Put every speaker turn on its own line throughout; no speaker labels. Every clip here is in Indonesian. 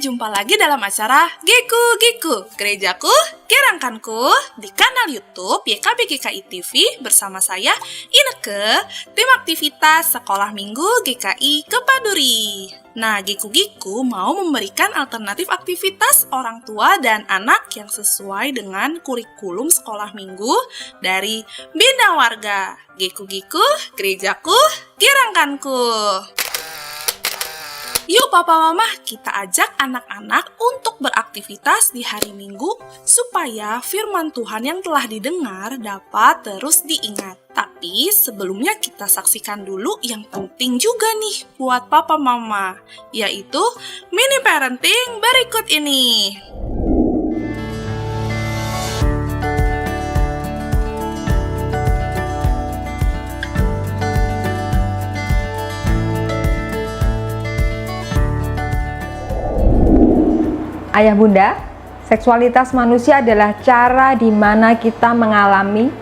jumpa lagi dalam acara Giku, Gerejaku, Kirangkanku di kanal YouTube YKB-GKI TV bersama saya, Ineke, tim aktivitas Sekolah Minggu GKI Kepaduri. Nah, Giku mau memberikan alternatif aktivitas orang tua dan anak yang sesuai dengan kurikulum sekolah minggu dari Bina Warga. Giku, Gerejaku, Kirangkanku. Yuk papa mama, kita ajak anak-anak untuk beraktivitas di hari Minggu supaya firman Tuhan yang telah didengar dapat terus diingat. Tapi sebelumnya kita saksikan dulu yang penting juga nih buat papa mama, yaitu mini parenting berikut ini.
Ayah bunda, seksualitas manusia adalah cara di mana kita mengalami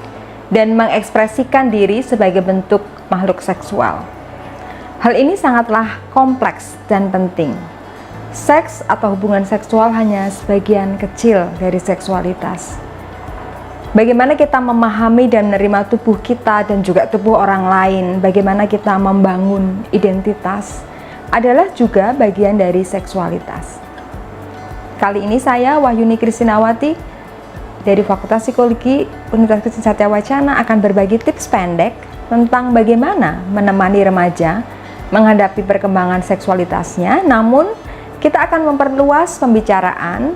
dan mengekspresikan diri sebagai bentuk makhluk seksual. Hal ini sangatlah kompleks dan penting. Seks atau hubungan seksual hanya sebagian kecil dari seksualitas. Bagaimana kita memahami dan menerima tubuh kita dan juga tubuh orang lain, bagaimana kita membangun identitas, adalah juga bagian dari seksualitas. Kali ini saya, Wahyuni Kristinawati, dari Fakultas Psikologi Universitas Kristen Satya Wacana akan berbagi tips pendek tentang bagaimana menemani remaja menghadapi perkembangan seksualitasnya, namun kita akan memperluas pembicaraan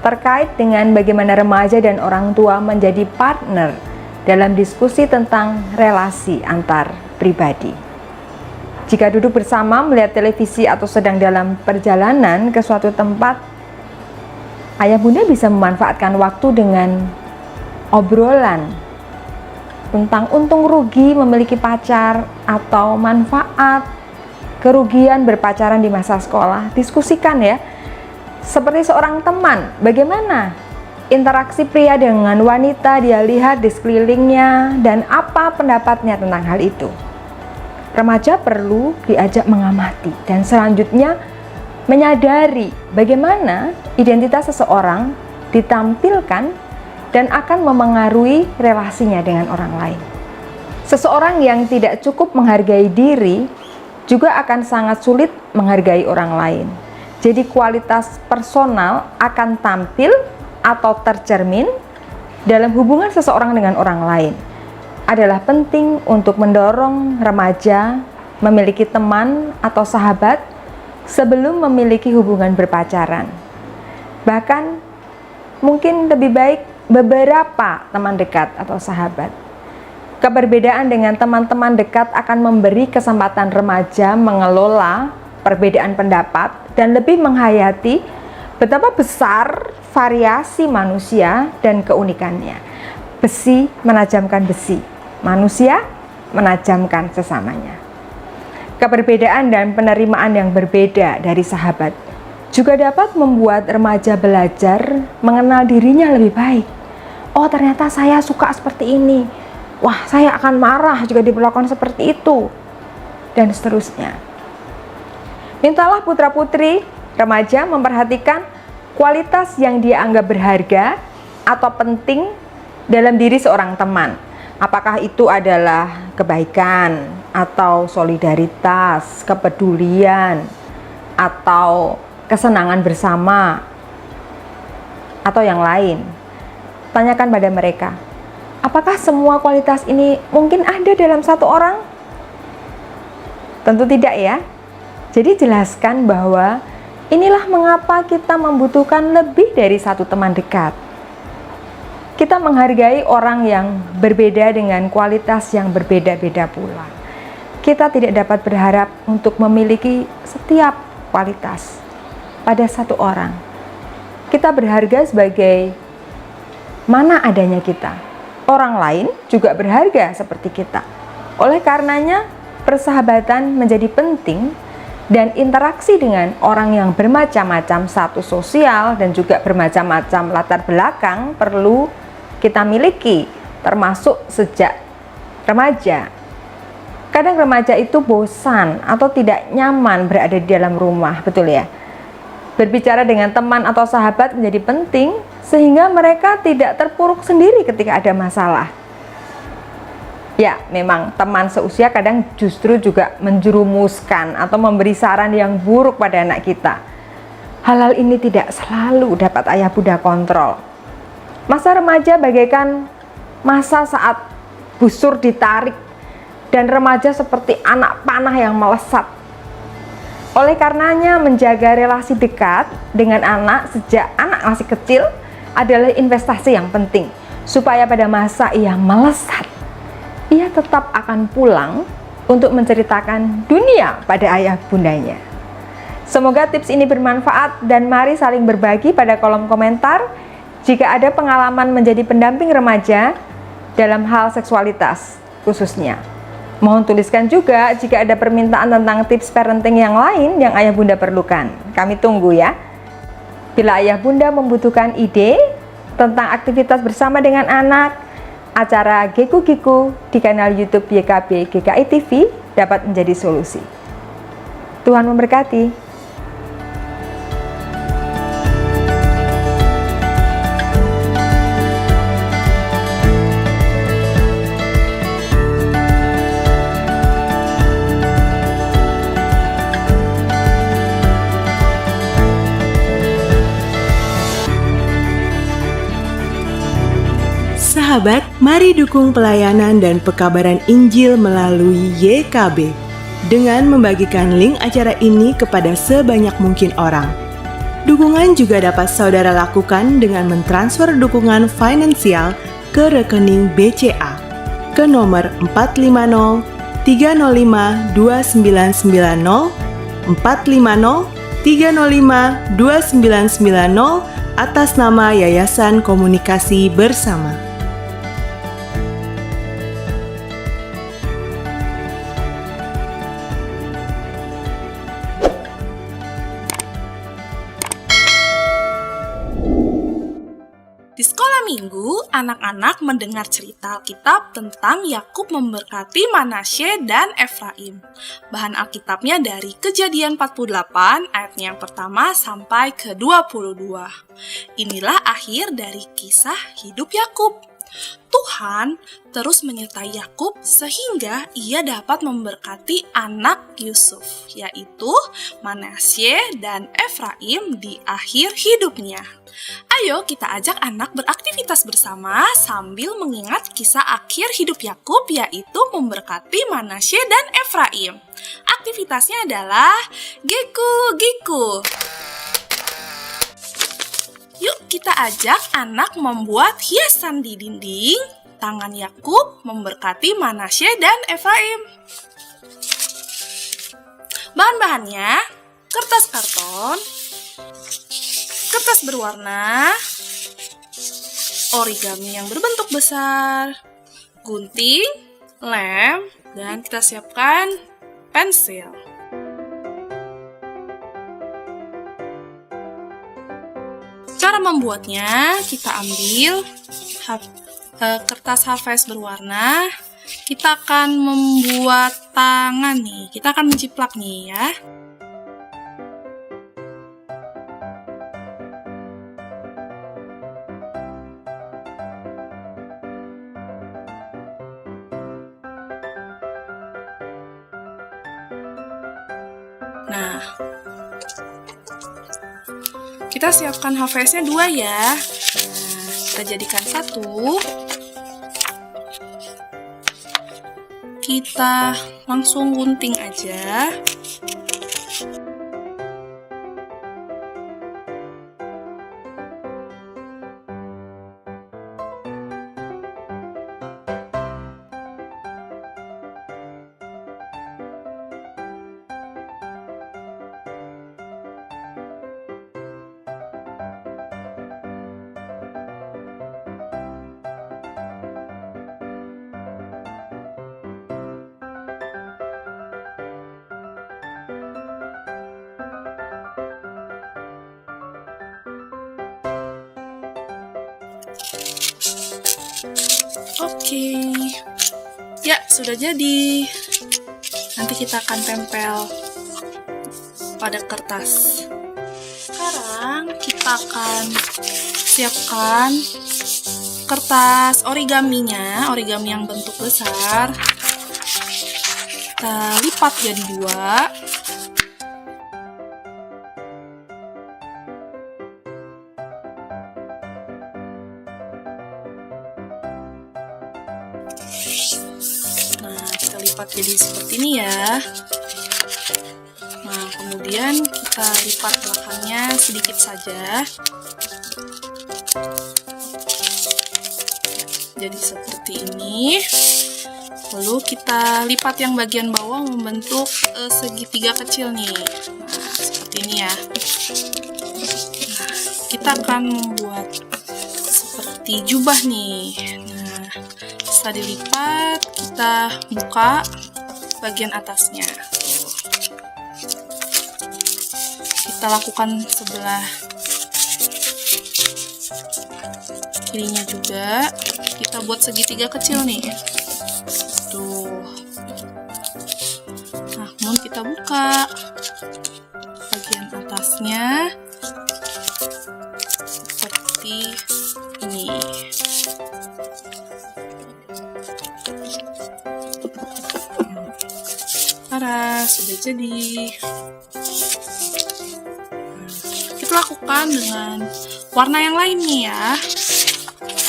terkait dengan bagaimana remaja dan orang tua menjadi partner dalam diskusi tentang relasi antar pribadi. Jika duduk bersama melihat televisi atau sedang dalam perjalanan ke suatu tempat, ayah bunda bisa memanfaatkan waktu dengan obrolan tentang untung rugi memiliki pacar atau manfaat kerugian berpacaran di masa sekolah. Diskusikan ya, seperti seorang teman, bagaimana interaksi pria dengan wanita dia lihat di sekelilingnya dan apa pendapatnya tentang hal itu. Remaja perlu diajak mengamati dan selanjutnya menyadari bagaimana identitas seseorang ditampilkan dan akan memengaruhi relasinya dengan orang lain. Seseorang yang tidak cukup menghargai diri juga akan sangat sulit menghargai orang lain. Jadi kualitas personal akan tampil atau tercermin dalam hubungan seseorang dengan orang lain. Adalah penting untuk mendorong remaja memiliki teman atau sahabat sebelum memiliki hubungan berpacaran. Bahkan mungkin lebih baik beberapa teman dekat atau sahabat. Keberbedaan dengan teman-teman dekat akan memberi kesempatan remaja mengelola perbedaan pendapat dan lebih menghayati betapa besar variasi manusia dan keunikannya. Besi menajamkan besi, manusia menajamkan sesamanya. Keberbedaan dan penerimaan yang berbeda dari sahabat juga dapat membuat remaja belajar mengenal dirinya lebih baik. Oh, ternyata saya suka seperti ini. Wah, saya akan marah jika diperlakukan seperti itu. Dan seterusnya. Mintalah putra-putri remaja memperhatikan kualitas yang dia anggap berharga atau penting dalam diri seorang teman. Apakah itu adalah kebaikan, atau solidaritas, kepedulian, atau kesenangan bersama, atau yang lain. Tanyakan pada mereka, apakah semua kualitas ini mungkin ada dalam satu orang? Tentu tidak ya. Jadi jelaskan bahwa inilah mengapa kita membutuhkan lebih dari satu teman dekat. Kita menghargai orang yang berbeda dengan kualitas yang berbeda-beda pula. Kita tidak dapat berharap untuk memiliki setiap kualitas pada satu orang. Kita berharga sebagai mana adanya kita. Orang lain juga berharga seperti kita. Oleh karenanya, persahabatan menjadi penting dan interaksi dengan orang yang bermacam-macam status sosial dan juga bermacam-macam latar belakang perlu kita miliki, termasuk sejak remaja. Kadang remaja itu bosan atau tidak nyaman berada di dalam rumah, betul ya? Berbicara dengan teman atau sahabat menjadi penting sehingga mereka tidak terpuruk sendiri ketika ada masalah. Ya, memang teman seusia kadang justru juga menjerumuskan atau memberi saran yang buruk pada anak kita. Hal-hal ini tidak selalu dapat ayah bunda kontrol. Masa remaja bagaikan masa saat busur ditarik dan remaja seperti anak panah yang melesat. Oleh karenanya menjaga relasi dekat dengan anak sejak anak masih kecil adalah investasi yang penting supaya pada masa ia melesat, ia tetap akan pulang untuk menceritakan dunia pada ayah bundanya. Semoga tips ini bermanfaat dan mari saling berbagi pada kolom komentar jika ada pengalaman menjadi pendamping remaja dalam hal seksualitas khususnya. Mohon tuliskan juga jika ada permintaan tentang tips parenting yang lain yang ayah bunda perlukan. Kami tunggu ya. Bila ayah bunda membutuhkan ide tentang aktivitas bersama dengan anak, acara Geku-Giku di kanal YouTube YKB GKI TV dapat menjadi solusi. Tuhan memberkati.
Sahabat, mari dukung pelayanan dan pekabaran Injil melalui YKB dengan membagikan link acara ini kepada sebanyak mungkin orang. Dukungan juga dapat saudara lakukan dengan mentransfer dukungan finansial ke rekening BCA ke nomor 450 305 2990 450 305 2990 atas nama Yayasan Komunikasi Bersama.
Di sekolah minggu, anak-anak mendengar cerita Alkitab tentang Yakub memberkati Manasye dan Efraim. Bahan Alkitabnya dari Kejadian 48 ayatnya yang pertama sampai ke 22. Inilah akhir dari kisah hidup Yakub. Tuhan terus menyertai Yakub sehingga ia dapat memberkati anak Yusuf, yaitu Manasye dan Efraim di akhir hidupnya. Ayo kita ajak anak beraktivitas bersama sambil mengingat kisah akhir hidup Yakub, yaitu memberkati Manasye dan Efraim. Aktivitasnya adalah Geku-Giku. Yuk kita ajak anak membuat hiasan di dinding. Tangan Yakub memberkati Manasye dan Efraim. Bahan-bahannya, kertas karton, kertas berwarna, origami yang berbentuk besar, gunting, lem, dan kita siapkan pensil. Cara membuatnya, kita ambil kertas HVS berwarna. Kita akan membuat tangan nih. Kita akan menjiplak nih ya. Nah, kita siapkan HVS-nya 2 ya. Nah, kita jadikan 1. Kita langsung gunting aja. Oke. Ya, sudah jadi. Nanti kita akan tempel pada kertas sekarang kita akan siapkan kertas origaminya, origami yang bentuk besar. Kita lipat jadi 2. Nah, kita lipat jadi seperti ini ya. Nah, kemudian kita lipat belakangnya sedikit saja. Jadi seperti ini. Lalu kita lipat yang bagian bawah membentuk segitiga kecil nih. Nah, seperti ini ya. Nah, kita akan membuat seperti jubah nih. Nah, setelah dilipat, kita buka bagian atasnya. Kita lakukan sebelah kirinya juga. Kita buat segitiga kecil nih. Tuh. Nah, kemudian kita buka bagian atasnya seperti ini. Tara, sudah jadi. Kita lakukan dengan warna yang lain nih ya.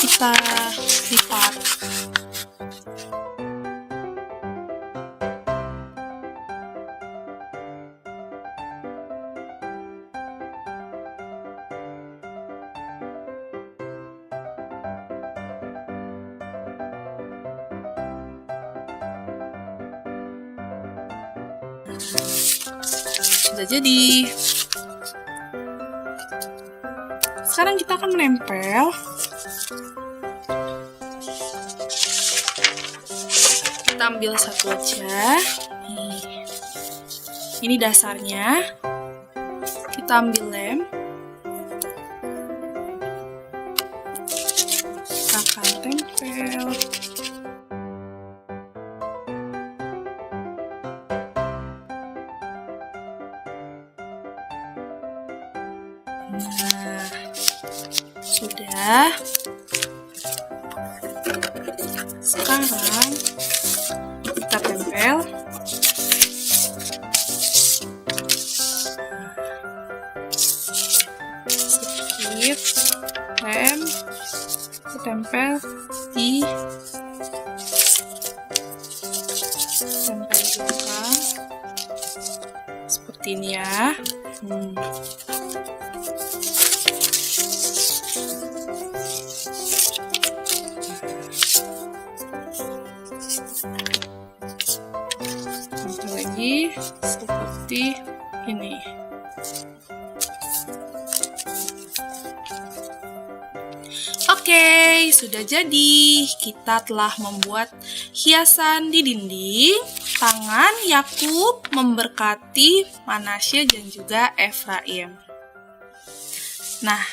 Kita lipat. Sudah jadi. Sekarang kita akan menempel. Kita ambil satu aja. Ini dasarnya. Kita ambil lem. Kita akan tempel. Nah, sudah. Sekarang kita tempel. Sedikit lem, kita tempel di belakang seperti ini ya. Lagi seperti ini. Oke, sudah jadi. Kita telah membuat hiasan di dinding. Tangan Yakub memberkati Manasya dan juga Efraim. Nah,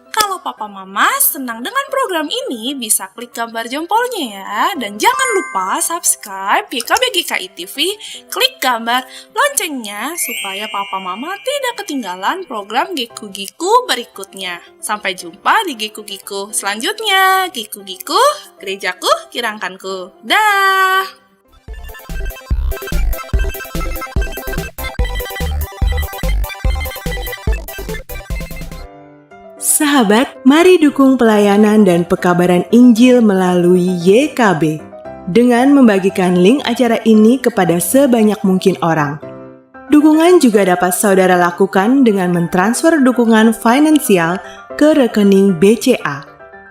kalau papa mama senang dengan program ini, bisa klik gambar jempolnya ya. Dan jangan lupa subscribe YKBGKI TV, klik gambar loncengnya supaya papa mama tidak ketinggalan program Giku-Giku berikutnya. Sampai jumpa di Giku-Giku selanjutnya. Giku-Giku, gerejaku, kirangkanku. Dah!
Sahabat, mari dukung pelayanan dan pekabaran Injil melalui YKB dengan membagikan link acara ini kepada sebanyak mungkin orang. Dukungan juga dapat saudara lakukan dengan mentransfer dukungan finansial ke rekening BCA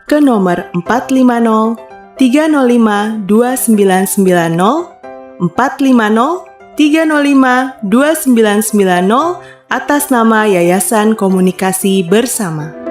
ke nomor 450 305 2990 450 305 2990 atas nama Yayasan Komunikasi Bersama.